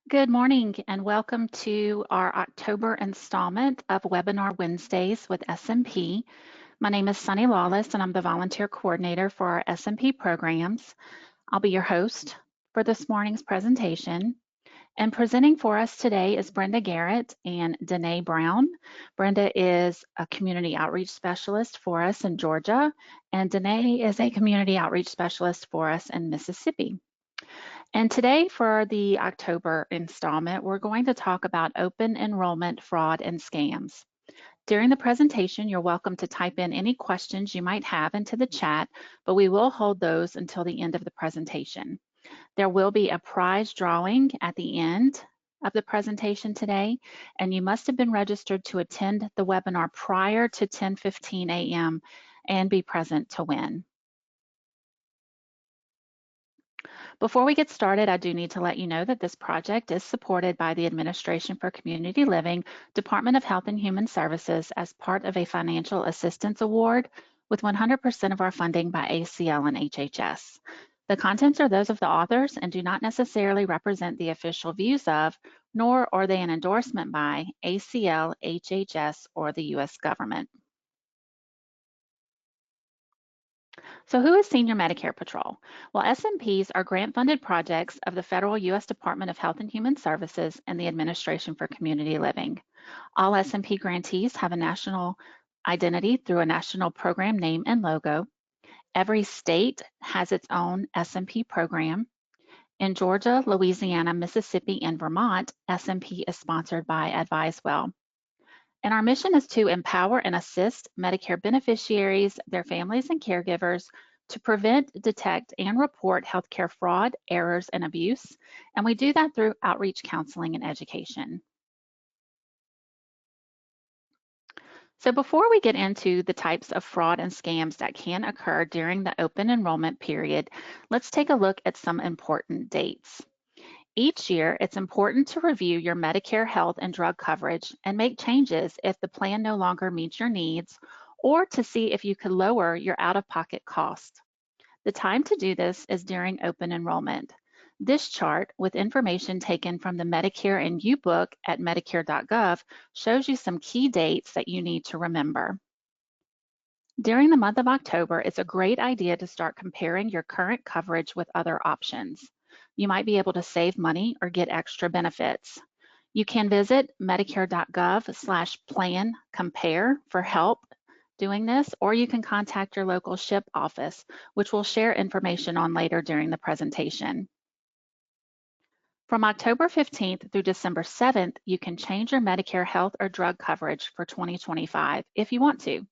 Good morning and welcome to our October installment of Webinar Wednesdays with SMP. My name is Sunny Lawless and I'm the volunteer coordinator for our SMP programs. I'll be your host for this morning's presentation. And presenting for us today is Brenda Garrett and Danae Brown. Brenda is a community outreach specialist for us in Georgia, and Danae is a community outreach specialist for us in Mississippi. And today for the October installment, we're going to talk about open enrollment fraud and scams. During the presentation, you're welcome to type in any questions you might have into the chat, but we will hold those until the end of the presentation. There will be a prize drawing at the end of the presentation today, and you must have been registered to attend the webinar prior to 10:15 a.m. and be present to win. Before we get started, I do need to let you know that this project is supported by the Administration for Community Living, Department of Health and Human Services as part of a financial assistance award with 100% of our funding by ACL and HHS. The contents are those of the authors and do not necessarily represent the official views of, nor are they an endorsement by ACL, HHS, or the U.S. government. So who is Senior Medicare Patrol? Well, SMPs are grant-funded projects of the federal U.S. Department of Health and Human Services and the Administration for Community Living. All SMP grantees have a national identity through a national program name and logo. Every state has its own SMP program. In Georgia, Louisiana, Mississippi, and Vermont, SMP is sponsored by AdviseWell. And our mission is to empower and assist Medicare beneficiaries, their families, and caregivers to prevent, detect, and report healthcare fraud, errors, and abuse. And we do that through outreach, counseling, and education. So before we get into the types of fraud and scams that can occur during the open enrollment period, let's take a look at some important dates. Each year, it's important to review your Medicare health and drug coverage and make changes if the plan no longer meets your needs, or to see if you could lower your out-of-pocket cost. The time to do this is during open enrollment. This chart, with information taken from the Medicare and You book at medicare.gov, shows you some key dates that you need to remember. During the month of October, it's a great idea to start comparing your current coverage with other options. You might be able to save money or get extra benefits. You can visit medicare.gov/plan compare for help doing this, or you can contact your local SHIP office, which we'll share information on later during the presentation. From October 15th through December 7th, you can change your Medicare health or drug coverage for 2025 if you want to.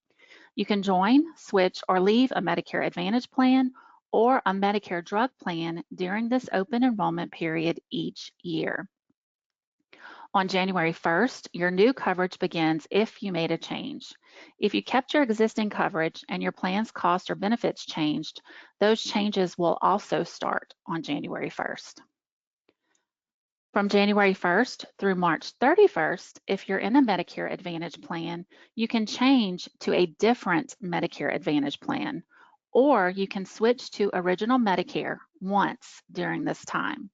You can join, switch, or leave a Medicare Advantage plan or a Medicare drug plan during this open enrollment period each year. On January 1st, your new coverage begins if you made a change. If you kept your existing coverage and your plan's cost or benefits changed, those changes will also start on January 1st. From January 1st through March 31st, if you're in a Medicare Advantage plan, you can change to a different Medicare Advantage plan, or you can switch to Original Medicare once during this time.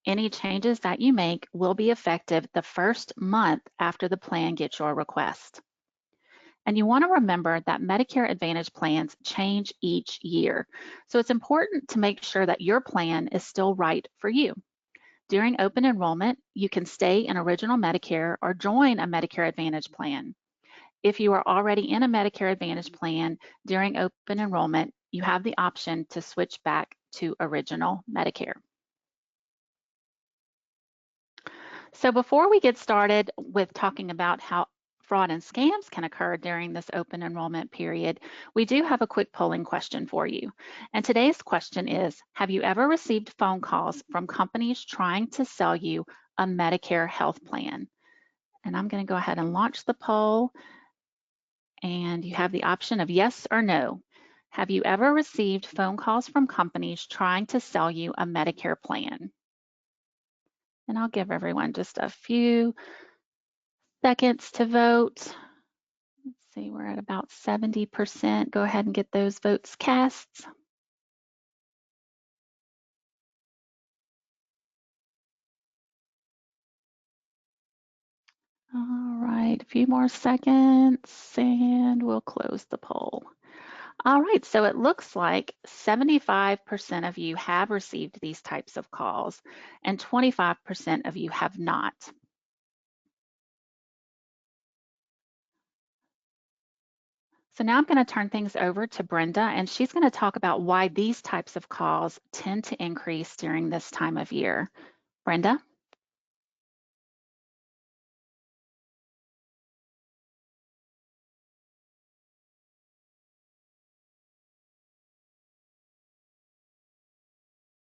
Any changes that you make will be effective the first month after the plan gets your request. And you want to remember that Medicare Advantage plans change each year, so it's important to make sure that your plan is still right for you. During open enrollment, you can stay in Original Medicare or join a Medicare Advantage plan. If you are already in a Medicare Advantage plan during open enrollment, you have the option to switch back to Original Medicare. So before we get started with talking about how fraud and scams can occur during this open enrollment period, we do have a quick polling question for you. And today's question is, have you ever received phone calls from companies trying to sell you a Medicare health plan? And I'm going to go ahead and launch the poll. And you have the option of yes or no. Have you ever received phone calls from companies trying to sell you a Medicare plan? And I'll give everyone just a few seconds to vote. Let's see, we're at about 70%. Go ahead and get those votes cast. All right, a few more seconds and we'll close the poll. All right, so it looks like 75% of you have received these types of calls and 25% of you have not. So now I'm going to turn things over to Brenda, and she's going to talk about why these types of calls tend to increase during this time of year. Brenda?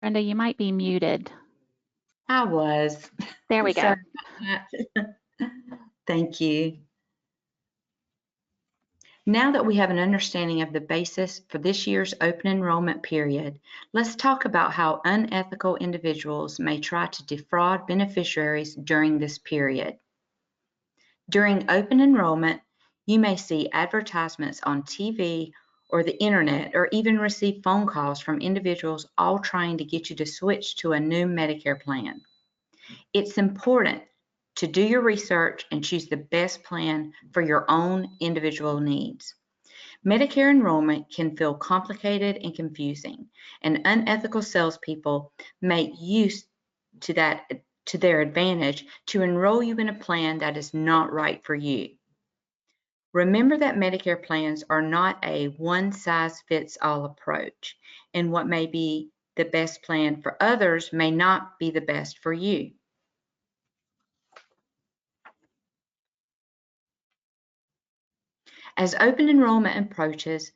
Brenda, you might be muted. I was. There we go. Sorry about that. Thank you. Now that we have an understanding of the basis for this year's open enrollment period, let's talk about how unethical individuals may try to defraud beneficiaries during this period. During open enrollment, you may see advertisements on TV or the internet, or even receive phone calls from individuals all trying to get you to switch to a new Medicare plan. It's important to do your research and choose the best plan for your own individual needs. Medicare enrollment can feel complicated and confusing, and unethical salespeople make use to their advantage to enroll you in a plan that is not right for you. Remember that Medicare plans are not a one-size-fits-all approach, and what may be the best plan for others may not be the best for you. As open enrollment approaches,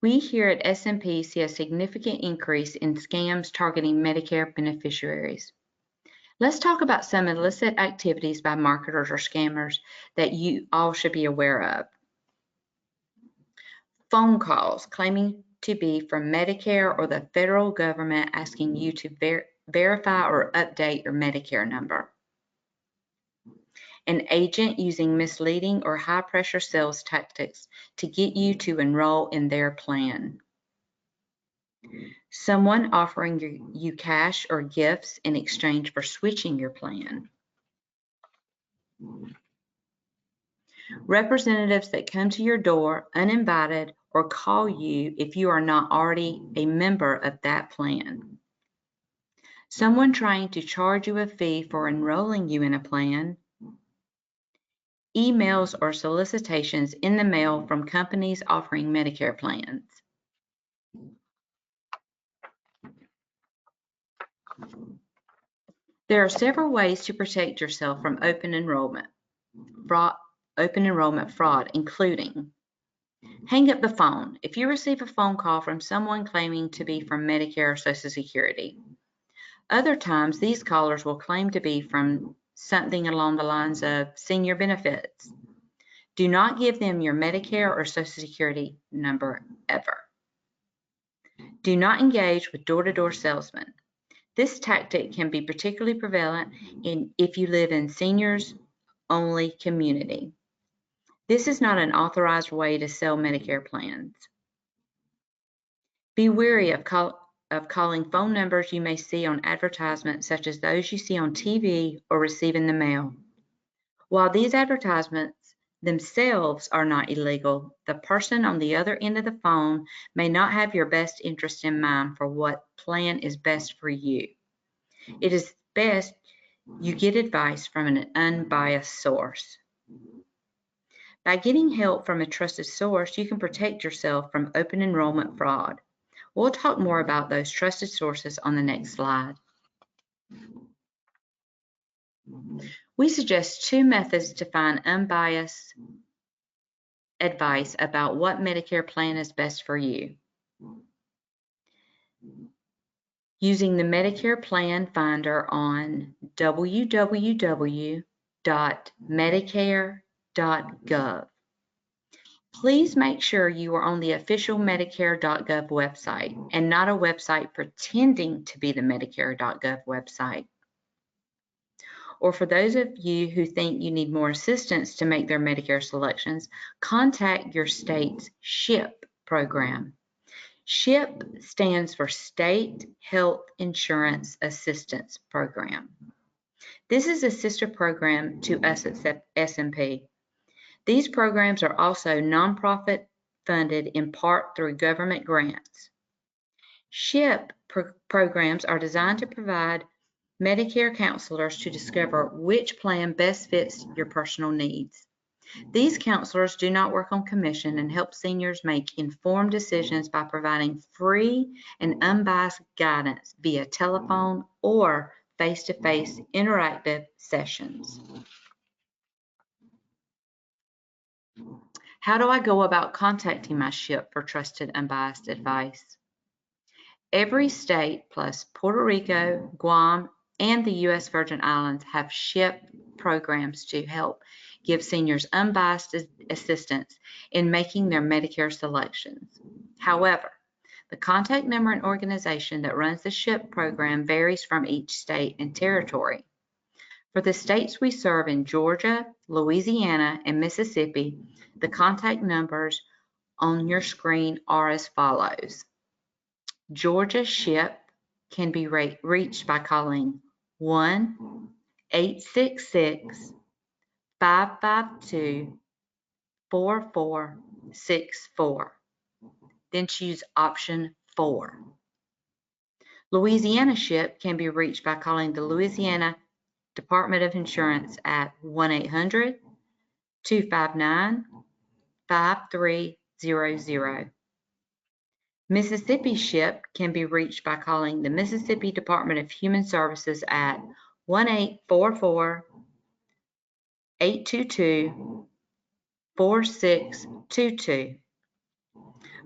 we here at SMP see a significant increase in scams targeting Medicare beneficiaries. Let's talk about some illicit activities by marketers or scammers that you all should be aware of. Phone calls claiming to be from Medicare or the federal government asking you to verify or update your Medicare number. An agent using misleading or high-pressure sales tactics to get you to enroll in their plan. Someone offering you cash or gifts in exchange for switching your plan. Representatives that come to your door uninvited or call you if you are not already a member of that plan. Someone trying to charge you a fee for enrolling you in a plan. Emails or solicitations in the mail from companies offering Medicare plans. There are several ways to protect yourself from open enrollment fraud, including hang up the phone. If you receive a phone call from someone claiming to be from Medicare or Social Security, other times these callers will claim to be from something along the lines of senior benefits. Do not give them your Medicare or Social Security number ever. Do not engage with door-to-door salesmen. This tactic can be particularly prevalent if you live in seniors-only community. This is not an authorized way to sell Medicare plans. Be wary of calling phone numbers you may see on advertisements such as those you see on TV or receive in the mail. While these advertisements themselves are not illegal, the person on the other end of the phone may not have your best interest in mind for what plan is best for you. It is best you get advice from an unbiased source. By getting help from a trusted source, you can protect yourself from open enrollment fraud. We'll talk more about those trusted sources on the next slide. We suggest two methods to find unbiased advice about what Medicare plan is best for you. Using the Medicare Plan Finder on www.medicare.gov. Please make sure you are on the official Medicare.gov website and not a website pretending to be the Medicare.gov website. Or for those of you who think you need more assistance to make their Medicare selections, contact your state's SHIP program. SHIP stands for State Health Insurance Assistance Program. This is a sister program to us at SMP. These programs are also nonprofit funded in part through government grants. SHIP programs are designed to provide Medicare counselors to discover which plan best fits your personal needs. These counselors do not work on commission and help seniors make informed decisions by providing free and unbiased guidance via telephone or face-to-face interactive sessions. How do I go about contacting my SHIP for trusted, unbiased advice? Every state plus Puerto Rico, Guam, and the U.S. Virgin Islands have SHIP programs to help give seniors unbiased assistance in making their Medicare selections. However, the contact number and organization that runs the SHIP program varies from each state and territory. For the states we serve in Georgia, Louisiana, and Mississippi, the contact numbers on your screen are as follows. Georgia SHIP can be reached by calling 1-866-552-4464. Then choose option 4. Louisiana SHIP can be reached by calling the Louisiana Department of Insurance at 1-800-259-5300. Mississippi SHIP can be reached by calling the Mississippi Department of Human Services at 1-844-822-4622.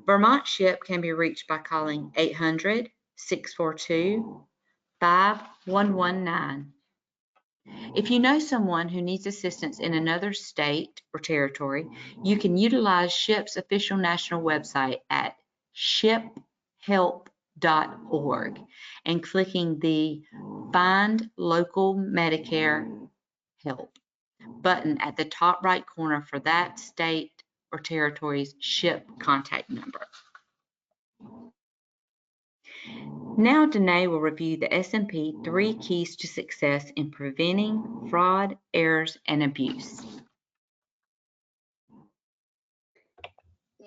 Vermont SHIP can be reached by calling 800-642-5119. If you know someone who needs assistance in another state or territory, you can utilize SHIP's official national website at shiphelp.org and clicking the Find Local Medicare Help button at the top right corner for that state or territory's SHIP contact number. Now Danae will review the SMP 3 Keys to Success in Preventing Fraud, Errors, and Abuse.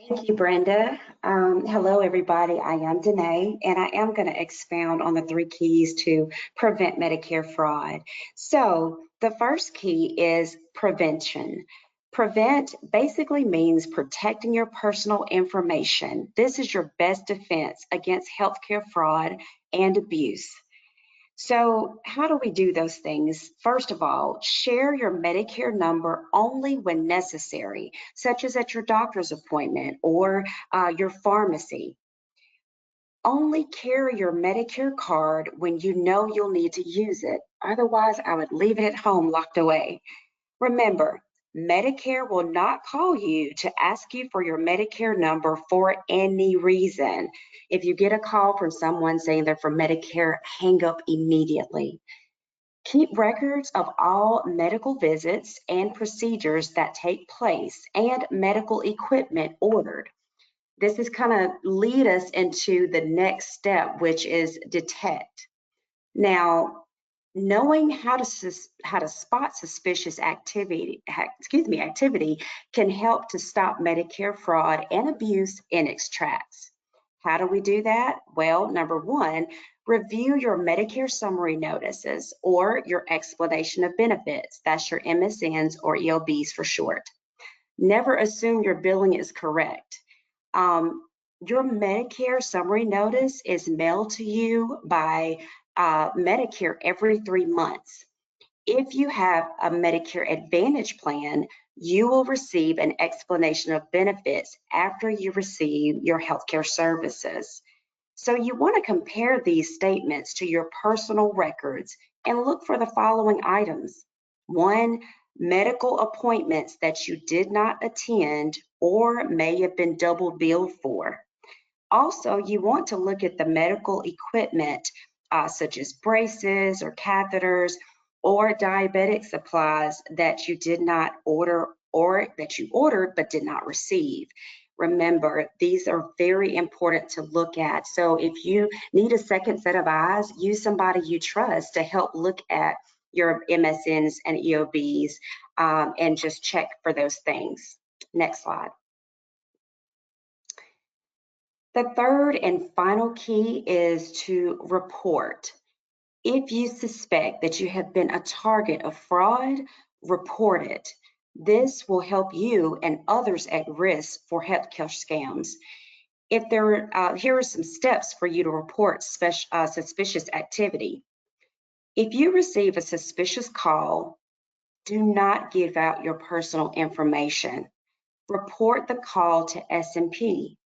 Thank you, Brenda. Hello, everybody. I am Danae, and I am going to expound on the 3 keys to prevent Medicare fraud. So the first key is prevention. Prevent basically means protecting your personal information. This is your best defense against healthcare fraud and abuse. So how do we do those things? First of all, share your Medicare number only when necessary, such as at your doctor's appointment or your pharmacy. Only carry your Medicare card when you know you'll need to use it. Otherwise, I would leave it at home locked away. Remember, Medicare will not call you to ask you for your Medicare number for any reason. If you get a call from someone saying they're for Medicare, hang up immediately. Keep records of all medical visits and procedures that take place and medical equipment ordered. This is kind of lead us into the next step, which is detect. Now, knowing how to spot suspicious activity can help to stop Medicare fraud and abuse in its tracks. How do we do that? Well, number one, review your Medicare summary notices or your explanation of benefits. That's your MSNs or ELBs for short. Never assume your billing is correct. Your Medicare summary notice is mailed to you by Medicare every 3 months. If you have a Medicare Advantage plan, you will receive an explanation of benefits after you receive your healthcare services. So you want to compare these statements to your personal records and look for the following items. 1, medical appointments that you did not attend or may have been double billed for. Also, you want to look at the medical equipment such as braces or catheters or diabetic supplies that you did not order or that you ordered but did not receive. Remember, these are very important to look at. So if you need a second set of eyes, use somebody you trust to help look at your MSNs and EOBs, and just check for those things. Next slide. The third and final key is to report. If you suspect that you have been a target of fraud, report it. This will help you and others at risk for healthcare scams. Here are some steps for you to report suspicious activity. If you receive a suspicious call, do not give out your personal information. Report the call to SMP.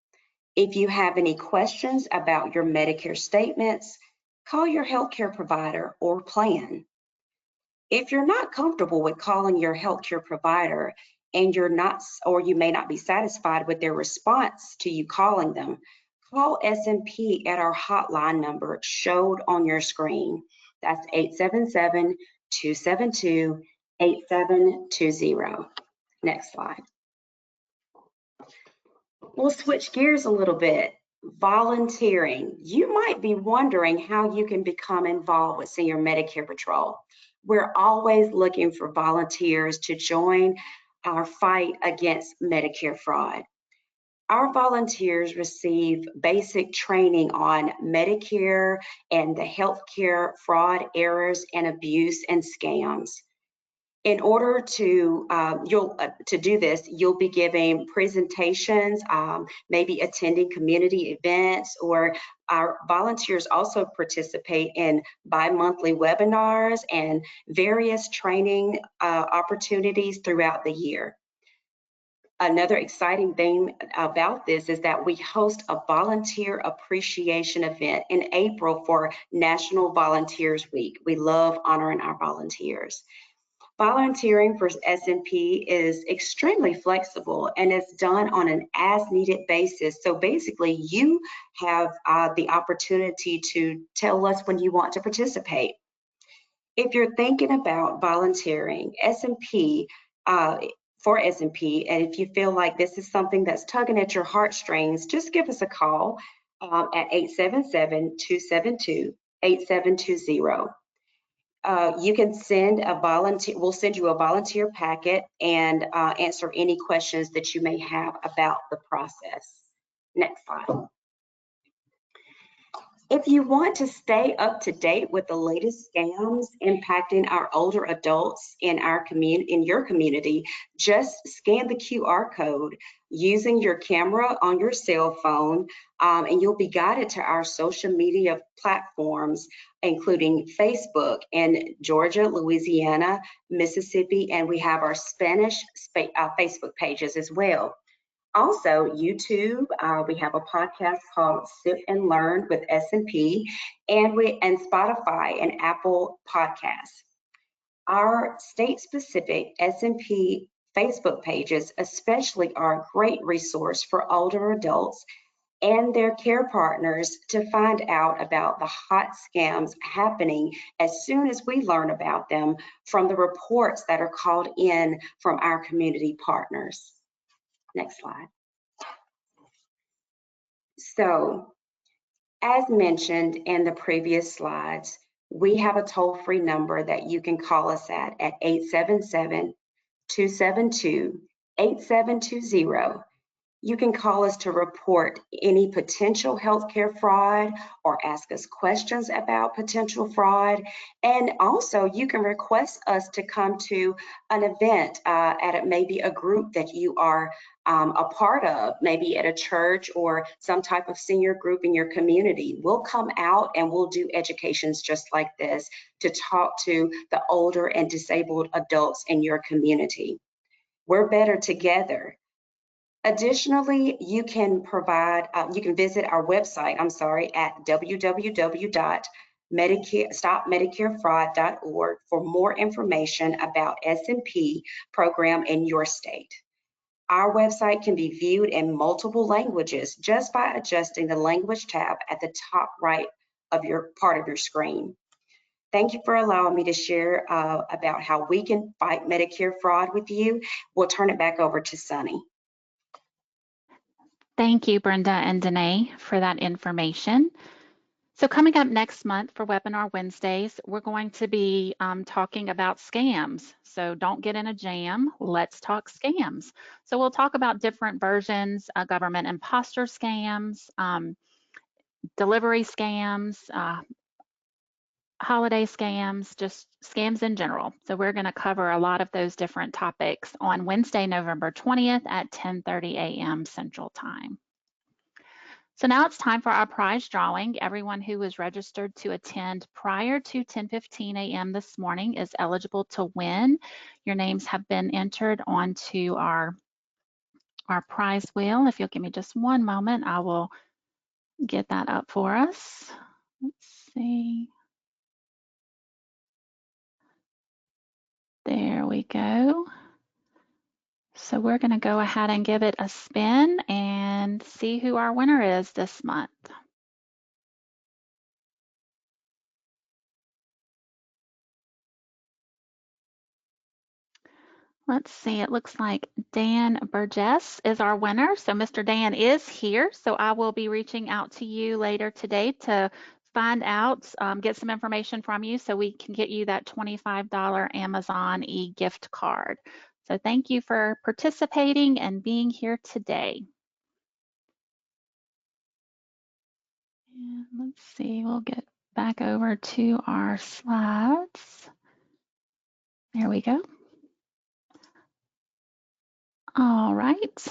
If you have any questions about your Medicare statements, call your healthcare provider or plan. If you're not comfortable with calling your healthcare provider and you may not be satisfied with their response to you calling them, call SMP at our hotline number showed on your screen. That's 877-272-8720. Next slide. We'll switch gears a little bit. Volunteering. You might be wondering how you can become involved with Senior Medicare Patrol. We're always looking for volunteers to join our fight against Medicare fraud. Our volunteers receive basic training on Medicare and the healthcare fraud, errors, and abuse and scams. In order to do this, you'll be giving presentations, maybe attending community events, or our volunteers also participate in bi-monthly webinars and various training opportunities throughout the year. Another exciting thing about this is that we host a volunteer appreciation event in April for National Volunteers Week. We love honoring our volunteers. Volunteering for SMP is extremely flexible and is done on an as-needed basis. So basically, you have the opportunity to tell us when you want to participate. If you're thinking about volunteering for SMP, and if you feel like this is something that's tugging at your heartstrings, just give us a call at 877-272-8720. You can send a volunteer, we'll send you a volunteer packet and answer any questions that you may have about the process. Next slide. If you want to stay up to date with the latest scams impacting our older adults in your community, just scan the QR code using your camera on your cell phone, and you'll be guided to our social media platforms, including Facebook in Georgia, Louisiana, Mississippi, and we have our Spanish Facebook pages as well. Also, YouTube, we have a podcast called Sit and Learn with SMP, and Spotify and Apple Podcasts. Our state-specific SMP Facebook pages especially are a great resource for older adults and their care partners to find out about the hot scams happening as soon as we learn about them from the reports that are called in from our community partners. Next slide. So, as mentioned in the previous slides, we have a toll-free number that you can call us at 877-272-8720. You can call us to report any potential healthcare fraud or ask us questions about potential fraud. And also you can request us to come to an event at maybe a group that you are a part of, maybe at a church or some type of senior group in your community. We'll come out and we'll do educations just like this to talk to the older and disabled adults in your community. We're better together. Additionally, you can visit our website, at www.stopmedicarefraud.org for more information about SMP program in your state. Our website can be viewed in multiple languages just by adjusting the language tab at the top right of your screen. Thank you for allowing me to share about how we can fight Medicare fraud with you. We'll turn it back over to Sunny. Thank you, Brenda and Danae, for that information. So coming up next month for Webinar Wednesdays, we're going to be talking about scams. So don't get in a jam, let's talk scams. So we'll talk about different versions, government imposter scams, delivery scams, holiday scams, just scams in general. So we're going to cover a lot of those different topics on Wednesday, November 20th at 10:30 a.m. Central Time. So now it's time for our prize drawing. Everyone who was registered to attend prior to 10:15 a.m. this morning is eligible to win. Your names have been entered onto our prize wheel. If you'll give me just one moment, I will get that up for us. Let's see. There we go. So we're going to go ahead and give it a spin and see who our winner is this month. Let's see, it looks like Dan Burgess is our winner. So Mr. Dan is here. So I will be reaching out to you later today to find out, get some information from you so we can get you that $25 Amazon e-gift card. So thank you for participating and being here today. And let's see, we'll get back over to our slides. There we go. All right.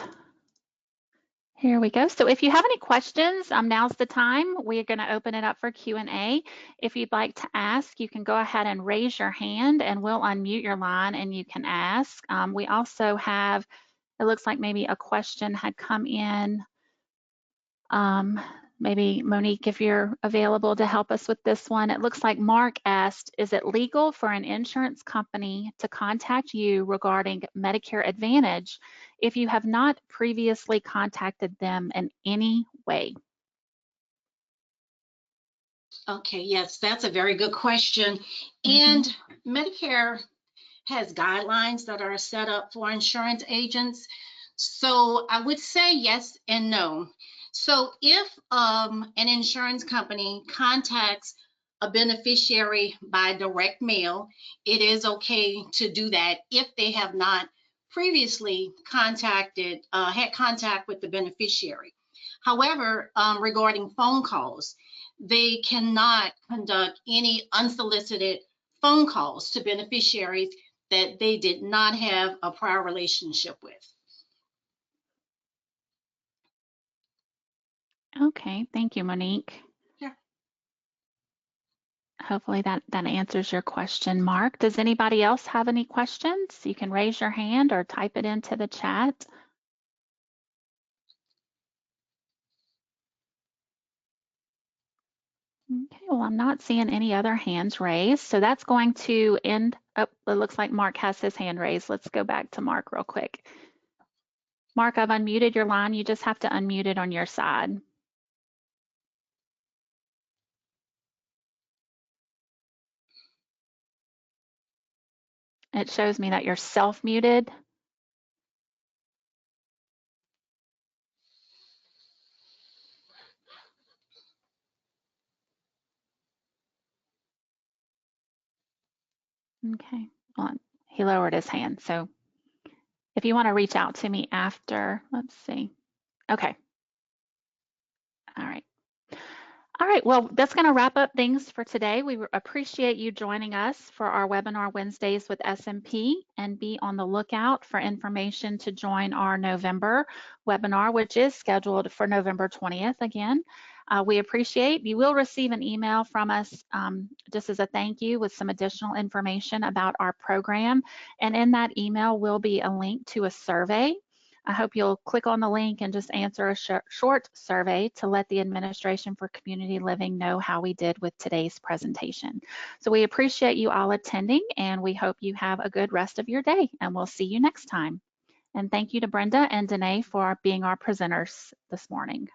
Here we go. So if you have any questions, now's the time. We're going to open it up for Q&A. If you'd like to ask, you can go ahead and raise your hand and we'll unmute your line and you can ask. We also have, it looks like maybe a question had come in. Maybe Monique, if you're available to help us with this one. It looks like Mark asked, is it legal for an insurance company to contact you regarding Medicare Advantage if you have not previously contacted them in any way? Okay, yes, that's a very good question. And Medicare has guidelines that are set up for insurance agents. So I would say yes and no. So if an insurance company contacts a beneficiary by direct mail, it is okay to do that if they have not previously had contact with the beneficiary. However, regarding phone calls, they cannot conduct any unsolicited phone calls to beneficiaries that they did not have a prior relationship with. Okay, thank you, Monique. Yeah. Hopefully that answers your question, Mark. Does anybody else have any questions? You can raise your hand or type it into the chat. Okay, well, I'm not seeing any other hands raised, so that's going to end up, it looks like Mark has his hand raised. Let's go back to Mark real quick. Mark, I've unmuted your line. You just have to unmute it on your side. It shows me that you're self-muted. Okay, well, he lowered his hand. So if you want to reach out to me after, let's see. Okay. All right. All right, well, that's going to wrap up things for today. We appreciate you joining us for our Webinar Wednesdays with SMP, and be on the lookout for information to join our November webinar, which is scheduled for November 20th again. We appreciate, you will receive an email from us just as a thank you with some additional information about our program. And in that email will be a link to a survey. I hope you'll click on the link and just answer a short survey to let the Administration for Community Living know how we did with today's presentation. So we appreciate you all attending, and we hope you have a good rest of your day, and we'll see you next time. And thank you to Brenda and Danae for being our presenters this morning.